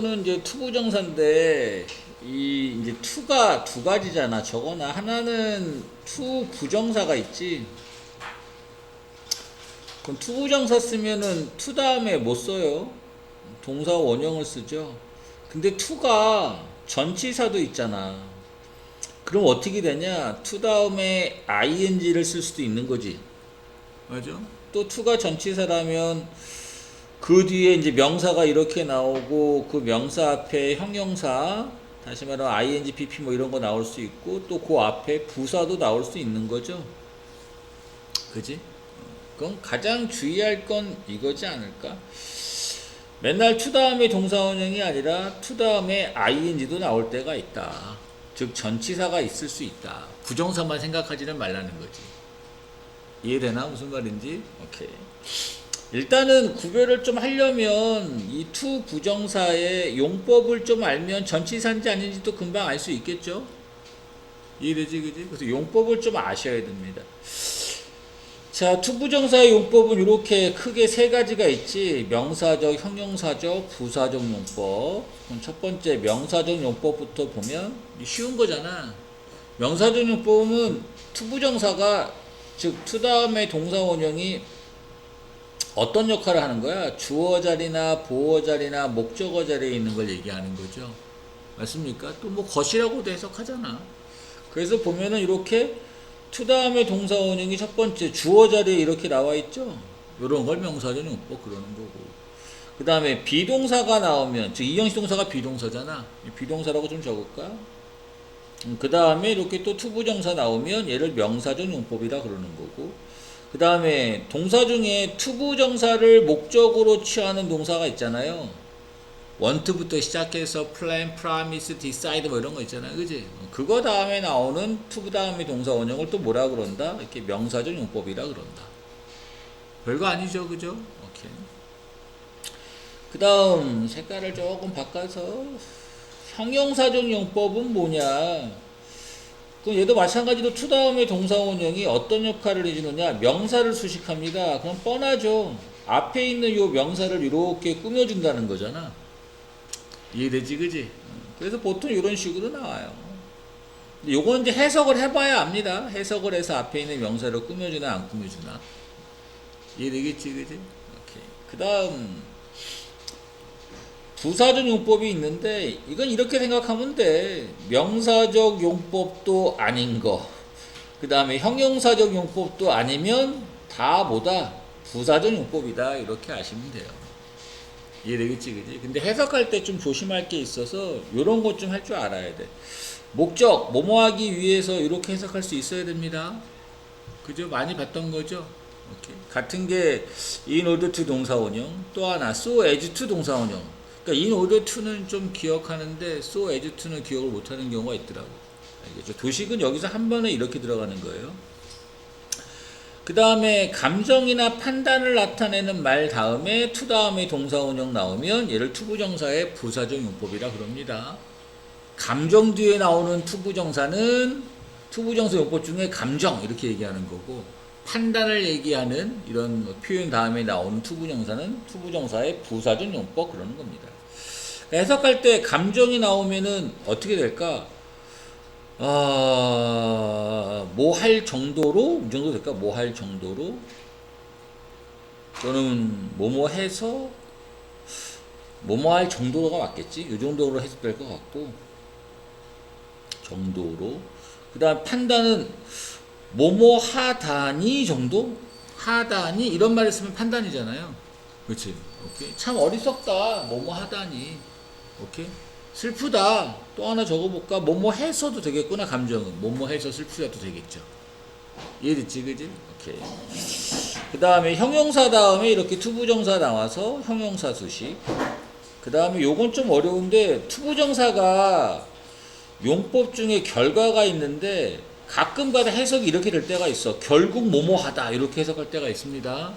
는 이제 투부정사인데 이제 투가 두 가지잖아. 저거나 하나는 투 부정사가 있지. 그럼 투부정사 쓰면은 투 다음에 뭐 써요? 동사 원형을 쓰죠. 근데 투가 전치사도 있잖아. 그럼 어떻게 되냐? 투 다음에 ing를 쓸 수도 있는 거지. 맞아? 또 투가 전치사라면 그 뒤에 이제 명사가 이렇게 나오고 그 명사 앞에 형용사 다시 말하면 ing, pp 뭐 이런 거 나올 수 있고 또 그 앞에 부사도 나올 수 있는 거죠. 그지? 그럼 가장 주의할 건 이거지 않을까? 맨날 to 다음에 동사원형이 아니라 to 다음에 ing도 나올 때가 있다. 즉 전치사가 있을 수 있다. 부정사만 생각하지는 말라는 거지. 이해되나? 무슨 말인지? 오케이. 일단은 구별을 좀 하려면 이 to 부정사의 용법을 좀 알면 전치사인지 아닌지도 금방 알 수 있겠죠? 이해되지, 그지? 그래서 용법을 좀 아셔야 됩니다. 자, to 부정사의 용법은 이렇게 크게 세 가지가 있지. 명사적, 형용사적, 부사적 용법. 그럼 첫 번째 명사적 용법부터 보면 쉬운 거잖아. 명사적 용법은 to 부정사가 즉 to 다음에 동사 원형이 어떤 역할을 하는 거야? 주어 자리나 보어 자리나 목적어 자리에 있는 걸 얘기하는 거죠. 맞습니까? 또 뭐 것이라고도 해석하잖아. 그래서 보면은 이렇게 to 다음에 동사 원형이 첫 번째 주어 자리에 이렇게 나와 있죠. 이런 걸 명사적 용법 그러는 거고. 그 다음에 비동사가 나오면 즉 이형식 동사가 비동사잖아. 비동사라고 좀 적을까? 그 다음에 이렇게 또 to 부정사 나오면 얘를 명사적 용법이라 그러는 거고. 그 다음에 동사 중에 to 부정사를 목적으로 취하는 동사가 있잖아요. want부터 시작해서 plan, promise, decide 뭐 이런 거 있잖아요. 그지? 그거 다음에 나오는 to 다음에 동사 원형을 또 뭐라 그런다? 이렇게 명사적 용법이라 그런다. 별거 아니죠. 그죠? 오케이. 그 다음 색깔을 조금 바꿔서 형용사적 용법은 뭐냐? 그럼 얘도 마찬가지로 to 다음에 동사 원형이 어떤 역할을 해주느냐? 명사를 수식합니다. 그럼 뻔하죠. 앞에 있는 요 명사를 이렇게 꾸며준다는 거잖아. 이해되지, 그지? 그래서 보통 이런 식으로 나와요. 근데 요거는 이제 해석을 해봐야 압니다. 해석을 해서 앞에 있는 명사를 꾸며주나 안 꾸며주나. 이해되겠지, 그지? 오케이. 그 다음 부사적 용법이 있는데 이건 이렇게 생각하면 돼. 명사적 용법도 아닌 거. 그 다음에 형용사적 용법도 아니면 다 뭐다? 부사적 용법이다. 이렇게 아시면 돼요. 이해되겠지, 그지? 근데 해석할 때 좀 조심할 게 있어서 이런 것 좀 할 줄 알아야 돼. 목적, 뭐뭐 하기 위해서 이렇게 해석할 수 있어야 됩니다. 그죠? 많이 봤던 거죠? 오케이. 같은 게 in order to 동사원형, 또 하나 so as to 동사원형. 그러니까 in order to는 좀 기억하는데 so as to는 기억을 못하는 경우가 있더라고. 알겠죠? 도식은 여기서 한 번에 이렇게 들어가는 거예요. 그 다음에 감정이나 판단을 나타내는 말 다음에 to 다음에 동사원형 나오면 얘를 투부정사의 부사적 용법이라 그럽니다. 감정 뒤에 나오는 투부정사는 투부정사 용법 중에 감정 이렇게 얘기하는 거고, 판단을 얘기하는 이런 표현 다음에 나오는 투부정사는 투부정사의 부사적 용법 그러는 겁니다. 해석할 때 감정이 나오면은 어떻게 될까? 뭐 할 정도로, 이 정도 될까? 뭐 할 정도로? 또는 뭐뭐 해서 뭐뭐 할 정도로가 맞겠지? 이 정도로 해석될 것 같고, 정도로. 그 다음 판단은 뭐뭐 하다니 정도? 하다니 이런 말을 쓰면 판단이잖아요. 그렇지? 오케이. 참 어리석다. 뭐뭐 하다니. 오케이. 슬프다. 또 하나 적어볼까? 뭐뭐 해서도 되겠구나. 감정은 뭐뭐 해서 슬프다도 되겠죠. 이해됐지, 그지? 오케이. 그 다음에 형용사 다음에 이렇게 투부정사 나와서 형용사 수식. 그 다음에 요건 좀 어려운데 투부정사가 용법 중에 결과가 있는데 가끔가다 해석이 이렇게 될 때가 있어. 결국 뭐뭐 하다 이렇게 해석할 때가 있습니다.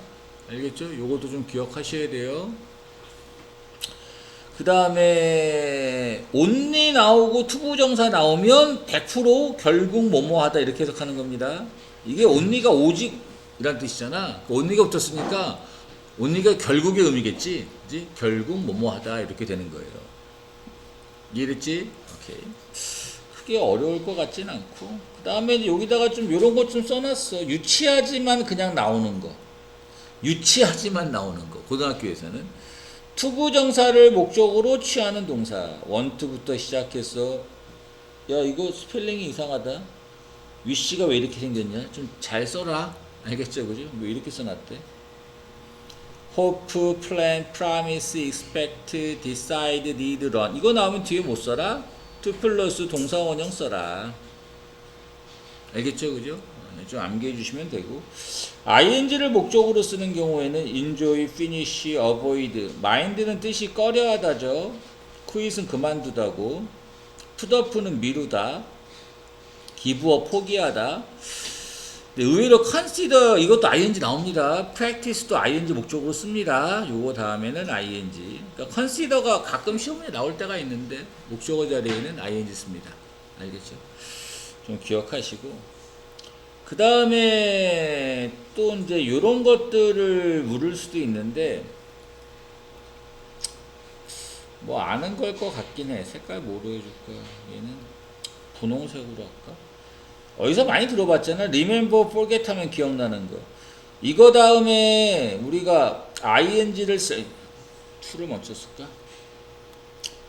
알겠죠? 요것도 좀 기억하셔야 돼요. 그 다음에 only 나오고 투부정사 나오면 100% 결국 뭐뭐 하다 이렇게 해석하는 겁니다. 이게 only가 오직 이란 뜻이잖아. only가 붙었으니까 only가 결국의 의미겠지. 그치? 결국 뭐뭐 하다 이렇게 되는 거예요. 이해됐지? 오케이. 크게 어려울 것 같진 않고. 그 다음에 여기다가 좀 요런 것 좀 써놨어. 유치하지만 그냥 나오는 거. 유치하지만 나오는 거. 고등학교에서는. 투부정사를 목적으로 취하는 동사. 원투부터 시작해서 야 이거 스펠링이 이상하다. 위시가 왜 이렇게 생겼냐? 좀 잘 써라. 알겠죠? 그죠? 왜 이렇게 써놨대? hope, plan, promise, expect, decide, need, run. 이거 나오면 뒤에 못 써라? to 플러스 동사 원형 써라. 알겠죠? 그죠? 좀 암기해 주시면 되고. ing를 목적으로 쓰는 경우에는 enjoy, finish, avoid. mind는 뜻이 꺼려하다죠. quit은 그만두다고. put up는 미루다. give up 포기하다. 근데 의외로 consider 이것도 ing 나옵니다. practice도 ing 목적으로 씁니다. 요거 다음에는 ing. 그러니까 consider가 가끔 시험에 나올 때가 있는데 목적어 자리에는 ing 씁니다. 알겠죠? 좀 기억하시고. 그 다음에 또 이제 요런 것들을 물을 수도 있는데 뭐 아는 걸 것 같긴 해. 색깔 뭐로 해줄까? 얘는 분홍색으로 할까? 어디서 많이 들어봤잖아. remember, forget 하면 기억나는 거. 이거 다음에 우리가 ing를 to를 먼저 쓸까?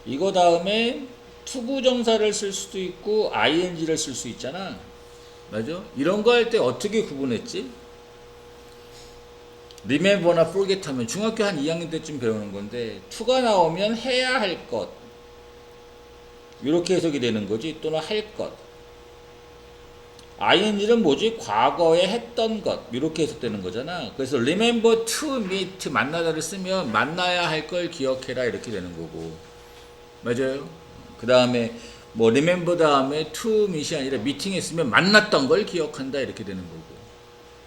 이거 다음에 투부정사를 쓸 수도 있고 ing를 쓸 수 있잖아. 맞아? 이런 거 할 때 어떻게 구분했지? remember나 forget 하면 중학교 한 2학년 때쯤 배우는 건데 to가 나오면 해야 할 것 이렇게 해석이 되는 거지. 또는 할 것. ing는 뭐지? 과거에 했던 것 이렇게 해석되는 거잖아. 그래서 remember to meet 만나다를 쓰면 만나야 할 걸 기억해라 이렇게 되는 거고. 맞아요? 그 다음에 뭐 remember 다음에 to meet이 아니라 미팅했으면 만났던 걸 기억한다 이렇게 되는 거고.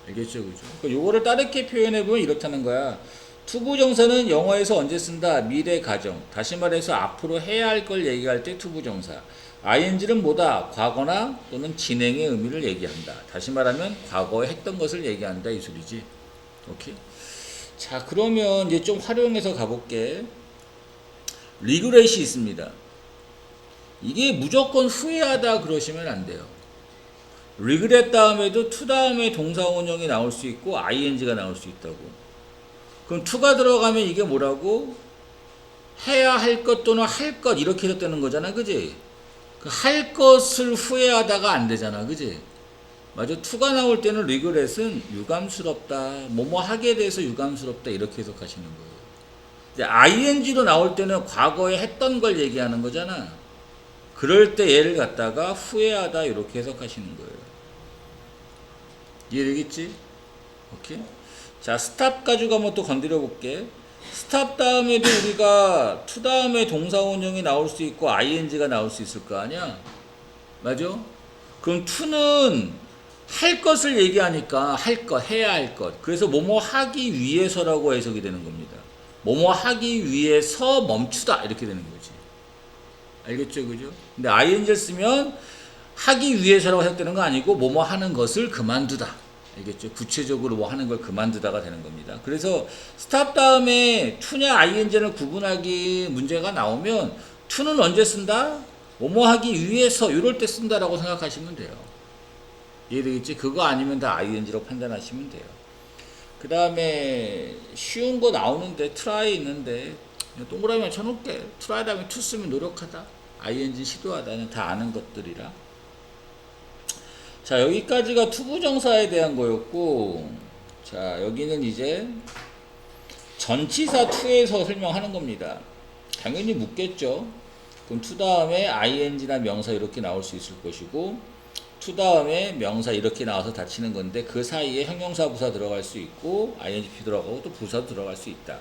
알겠죠? 그죠? 그러니까 요거를 다르게 표현해보면 이렇다는 거야. 투부정사는 영어에서 언제 쓴다? 미래 가정. 다시 말해서 앞으로 해야 할 걸 얘기할 때 투부정사. ing는 뭐다? 과거나 또는 진행의 의미를 얘기한다. 다시 말하면 과거에 했던 것을 얘기한다 이 소리지. 오케이? 자, 그러면 이제 좀 활용해서 가볼게. 리그렛이 있습니다. 이게 무조건 후회하다 그러시면 안 돼요. regret 다음에도 to 다음에 동사원형이 나올 수 있고 ing가 나올 수 있다고. 그럼 to가 들어가면 이게 뭐라고? 해야 할 것 또는 할 것 이렇게 해석되는 거잖아. 그지? 그 할 것을 후회하다가 안 되잖아. 그지? 맞아. to가 나올 때는 regret은 유감스럽다. 뭐뭐 하게 돼서 유감스럽다 이렇게 해석하시는 거예요. 이제 ing로 나올 때는 과거에 했던 걸 얘기하는 거잖아. 그럴 때 얘를 갖다가 후회하다 이렇게 해석하시는 거예요. 이해되겠지? 오케이? 자, 스탑 가지고 한번 또 건드려 볼게. 스탑 다음에도 우리가 to 다음에 동사원형이 나올 수 있고 ing가 나올 수 있을 거 아니야? 맞아? 그럼 to는 할 것을 얘기하니까 할 것, 해야 할 것. 그래서 뭐뭐 하기 위해서라고 해석이 되는 겁니다. 뭐뭐 하기 위해서 멈추다 이렇게 되는 거지. 알겠죠? 그죠? 근데 ing를 쓰면 하기 위해서라고 해석되는 거 아니고 뭐뭐 하는 것을 그만두다. 알겠죠? 구체적으로 뭐 하는 걸 그만두다가 되는 겁니다. 그래서 스탑 다음에 to냐 ing를 구분하기 문제가 나오면 to는 언제 쓴다? 뭐뭐 하기 위해서 이럴 때 쓴다라고 생각하시면 돼요. 이해되겠지? 그거 아니면 다 ing로 판단하시면 돼요. 그 다음에 쉬운 거 나오는데 try 있는데 동그라미만 쳐놓을게. try 다음에 to 쓰면 노력하다. ing 시도하다는 다 아는 것들이라. 자, 여기까지가 투부정사에 대한 거였고, 자, 여기는 이제 전치사 to에서 설명하는 겁니다. 당연히 묻겠죠. 그럼 to 다음에 ing나 명사 이렇게 나올 수 있을 것이고, to 다음에 명사 이렇게 나와서 닫히는 건데 그 사이에 형용사 부사 들어갈 수 있고 ing 들어가고 또 부사도 들어갈 수 있다.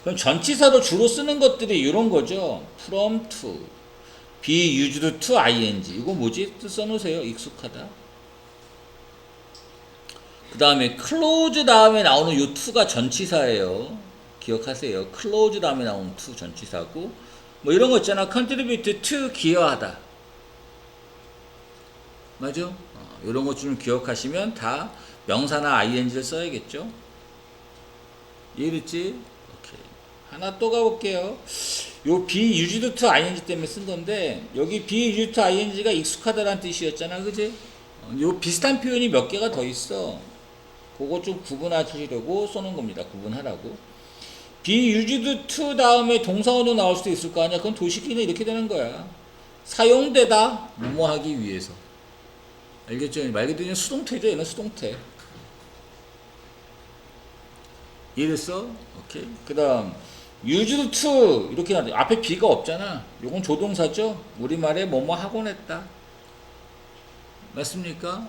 그럼 전치사로 주로 쓰는 것들이 이런 거죠. from to, be used to ing. 이거 뭐지? 써놓으세요. 익숙하다. 그 다음에 close 다음에 나오는 요 to가 전치사예요. 기억하세요. close 다음에 나오는 to 전치사고 뭐 이런 거 있잖아. contribute to 기여하다. 맞아? 이런 것 좀 기억하시면 다 명사나 ing를 써야겠죠? 이해됐지? 오케이. 하나 또 가볼게요. 요 be used to ing 때문에 쓴 건데 여기 be used to ing가 익숙하다라는 뜻이었잖아, 그지? 요 비슷한 표현이 몇 개가 더 있어. 그거 좀 구분하시려고 써놓은 겁니다. 구분하라고. be used to 다음에 동사원도 나올 수도 있을 거 아니야. 그건 도식기는 이렇게 되는 거야. 사용되다 뭐뭐 하기 위해서. 알겠죠? 말 그대로 수동태죠. 얘는 수동태. 이해됐어? 오케이. 그 다음 used to 이렇게 나와. 앞에 be가 없잖아. 요건 조동사죠. 우리말에 뭐뭐 하곤 했다. 맞습니까?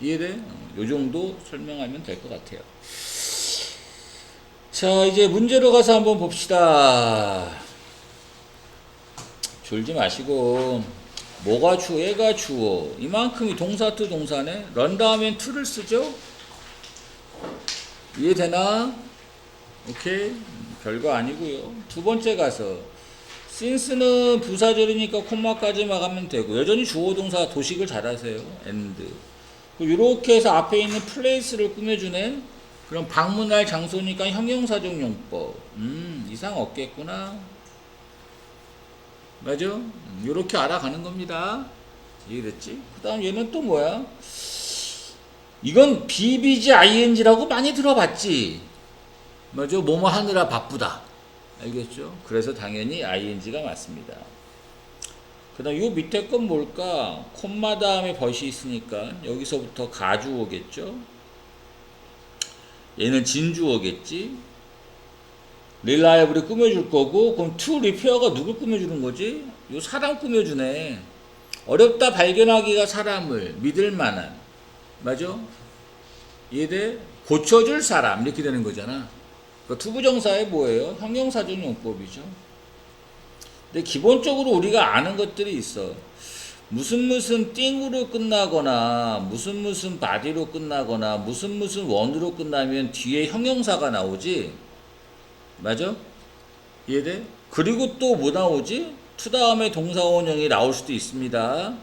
이해돼? 요 정도 설명하면 될 것 같아요. 자, 이제 문제로 가서 한번 봅시다. 졸지 마시고 뭐가 주어? 얘가 주어. 이만큼이 동사 to 동사네. 런 다음엔 to를 쓰죠? 이해되나? 오케이. 별거 아니고요. 두 번째 가서 since는 부사절이니까 콤마까지만 가면 되고 여전히 주어 동사 도식을 잘하세요. and. 이렇게 해서 앞에 있는 place를 꾸며주네. 그럼 방문할 장소니까 형용사적 용법. 이상 없겠구나. 맞아? 요렇게 알아가는 겁니다. 이해됐지? 그 다음 얘는 또 뭐야? 이건 BBG ING라고 많이 들어봤지? 맞아? 뭐뭐 하느라 바쁘다. 알겠죠? 그래서 당연히 ING가 맞습니다. 그 다음 요 밑에 건 뭘까? 콤마 다음에 벗이 있으니까 여기서부터 가주어겠죠? 얘는 진주어겠지? reliable이 꾸며줄 거고, 그럼 to repair가 누굴 꾸며주는 거지? 요 사람 꾸며주네. 어렵다 발견하기가 사람을 믿을 만한. 맞아? 이해돼? 고쳐줄 사람. 이렇게 되는 거잖아. 그러니까 투부정사에 뭐예요? 형용사적 용법이죠. 근데 기본적으로 우리가 아는 것들이 있어. 무슨 띵으로 끝나거나 무슨 바디로 끝나거나 무슨 원으로 끝나면 뒤에 형용사가 나오지. 맞아? 이해돼? 그리고 또 뭐 나오지? to 다음에 동사원형이 나올 수도 있습니다.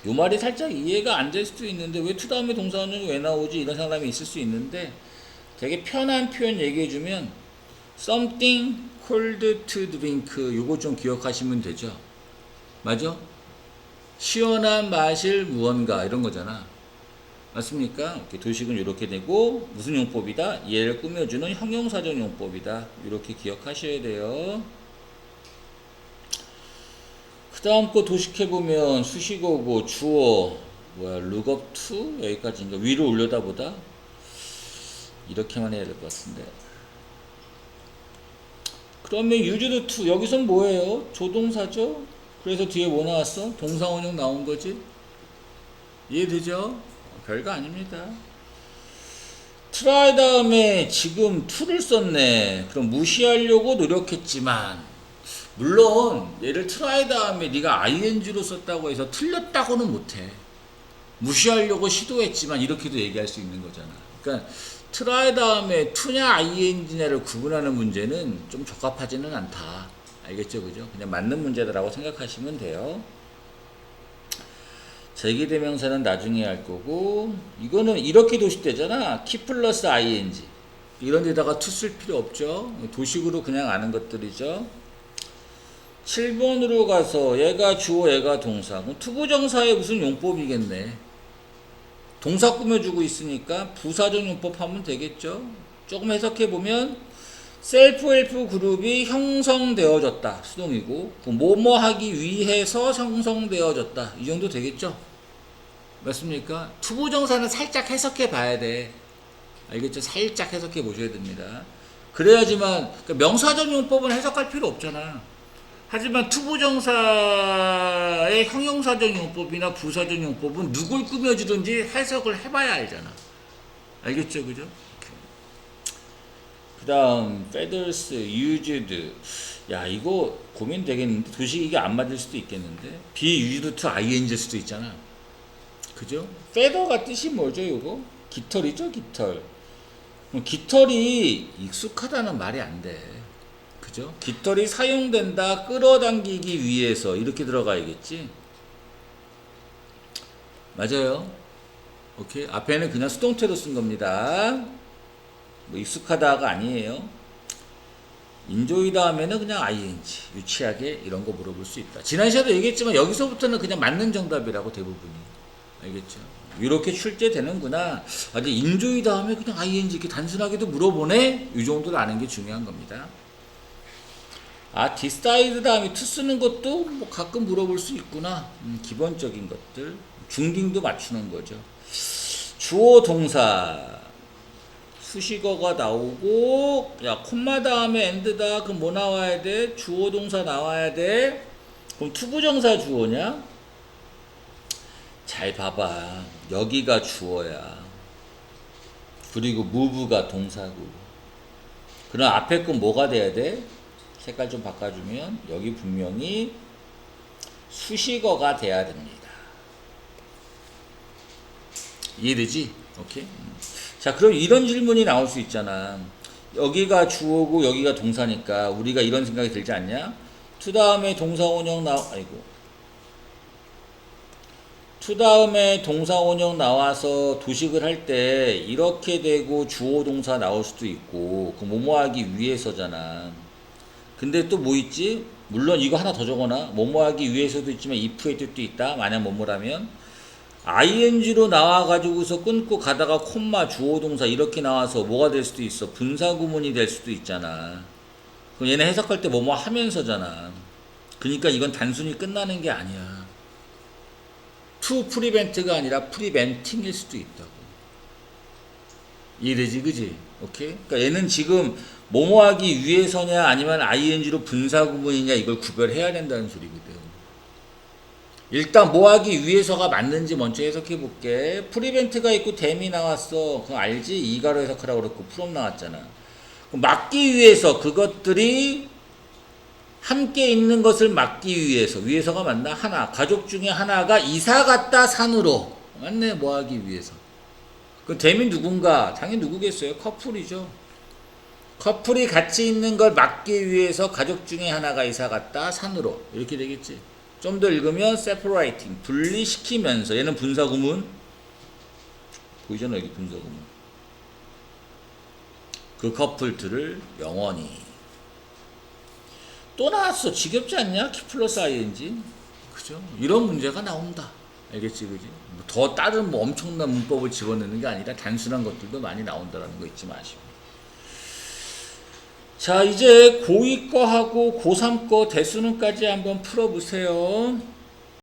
요 말이 살짝 이해가 안 될 수도 있는데 왜 to 다음에 동사원형이 왜 나오지? 이런 사람이 있을 수 있는데 되게 편한 표현 얘기해주면 something cold to drink 요거 좀 기억하시면 되죠. 맞아? 시원한 마실 무언가 이런 거잖아. 맞습니까? 이렇게 도식은 이렇게 되고 무슨 용법이다? 얘를 꾸며주는 형용사적 용법이다. 이렇게 기억하셔야 돼요. 그 다음 거 도식해보면 수식어고 주어 뭐야 look up to 여기까지인가 위로 올려다 보다 이렇게만 해야 될 것 같은데 그러면 used to 여기선 뭐예요? 조동사죠? 그래서 뒤에 뭐 나왔어? 동사원형 나온 거지? 이해되죠? 별거 아닙니다. try 다음에 지금 to를 썼네. 그럼 무시하려고 노력했지만 물론 얘를 try 다음에 네가 ing로 썼다고 해서 틀렸다고는 못해. 무시하려고 시도했지만 이렇게도 얘기할 수 있는 거잖아. 그러니까 try 다음에 to냐 ing냐를 구분하는 문제는 좀 적합하지는 않다. 알겠죠? 그죠? 그냥 맞는 문제다라고 생각하시면 돼요. 제기대명사는 나중에 할 거고 이거는 이렇게 도식되잖아. 키 플러스 ing 이런 데다가 to 쓸 필요 없죠. 도식으로 그냥 아는 것들이죠. 7번으로 가서 얘가 주어 얘가 동사 그럼 투부정사의 무슨 용법이겠네. 동사 꾸며주고 있으니까 부사적 용법 하면 되겠죠. 조금 해석해보면 셀프 헬프 그룹이 형성되어졌다. 수동이고 뭐뭐 하기 위해서 형성되어졌다. 이 정도 되겠죠. 맞습니까? 투부정사는 살짝 해석해 봐야 돼. 알겠죠? 살짝 해석해 보셔야 됩니다. 그래야지만 그러니까 명사적 용법은 해석할 필요 없잖아. 하지만 투부정사의 형용사적 용법이나 부사적 용법은 누굴 꾸며주든지 해석을 해봐야 알잖아. 알겠죠? 그죠? 그 다음 feathers, used 야 이거 고민되겠는데 도식 이게 안 맞을 수도 있겠는데 be used to ing일 수도 있잖아. 그죠? feather가 뜻이 뭐죠 요거? 깃털이죠 깃털. 깃털이 익숙하다는 말이 안 돼. 그죠? 깃털이 사용된다 끌어당기기 위해서 이렇게 들어가야겠지. 맞아요. 오케이 앞에는 그냥 수동태로 쓴 겁니다. 뭐 익숙하다가 아니에요. 인조이 다음에는 그냥 ing 유치하게 이런 거 물어볼 수 있다. 지난 시간에도 얘기했지만 여기서부터는 그냥 맞는 정답이라고 대부분이. 알겠죠? 이렇게 출제되는구나. 아, 근데 인조이 다음에 그냥 ing 이렇게 단순하게도 물어보네. 이 정도를 아는 게 중요한 겁니다. 아, decide 다음에 to 쓰는 것도 뭐 가끔 물어볼 수 있구나. 기본적인 것들. 중딩도 맞추는 거죠. 주어 동사 수식어가 나오고, 야, 콤마 다음에 end다. 그럼 뭐 나와야 돼? 주어 동사 나와야 돼. 그럼 투부정사 주어냐? 잘 봐봐. 여기가 주어야. 그리고 move가 동사고. 그럼 앞에 건 뭐가 돼야 돼? 색깔 좀 바꿔주면 여기 분명히 수식어가 돼야 됩니다. 이해되지? 오케이? 자, 그럼 이런 질문이 나올 수 있잖아. 여기가 주어고 여기가 동사니까 우리가 이런 생각이 들지 않냐? to 다음에 동사원형 to 다음에 동사원형 나와서 도식을 할 때 이렇게 되고 주어 동사 나올 수도 있고, 그 뭐뭐하기 위해서잖아. 근데 또 뭐 있지? 물론 이거 하나 더 적어놔. 뭐뭐하기 위해서도 있지만 if의 뜻도 있다. 만약 뭐뭐라면 ing로 나와가지고서 끊고 가다가 콤마 주어 동사 이렇게 나와서 뭐가 될 수도 있어? 분사구문이 될 수도 있잖아. 그럼 얘네 해석할 때 뭐뭐 하면서잖아. 그러니까 이건 단순히 끝나는 게 아니야. to prevent가 아니라 preventing일 수도 있다고. 이해되지, 그지? 오케이? 그러니까 얘는 지금 뭐뭐 하기 위해서냐 아니면 ing로 분사구문이냐 이걸 구별해야 된다는 소리거든. 일단 뭐 하기 위해서가 맞는지 먼저 해석해 볼게. 프리벤트가 있고 댐이 나왔어. 그거 알지? 이가로 해석하라고 그랬고 프롬 나왔잖아. 막기 위해서, 그것들이 함께 있는 것을 막기 위해서. 위해서가 맞나? 하나. 가족 중에 하나가 이사 갔다 산으로. 맞네. 뭐 하기 위해서. 그 댐이 누군가? 당연히 누구겠어요? 커플이죠. 커플이 같이 있는 걸 막기 위해서 가족 중에 하나가 이사 갔다 산으로. 이렇게 되겠지. 좀 더 읽으면 separating, 분리시키면서. 얘는 분사구문. 보이잖아, 여기 분사구문. 그 커플들을 영원히. 또 나왔어. 지겹지 않냐? 키 플러스 ing. 그죠? 이런 문제가 나온다. 알겠지, 그지? 더 다른 뭐 엄청난 문법을 집어넣는 게 아니라 단순한 것들도 많이 나온다는 거 잊지 마시고. 자, 이제 고2 거 하고 고3 거 대수능까지 한번 풀어보세요.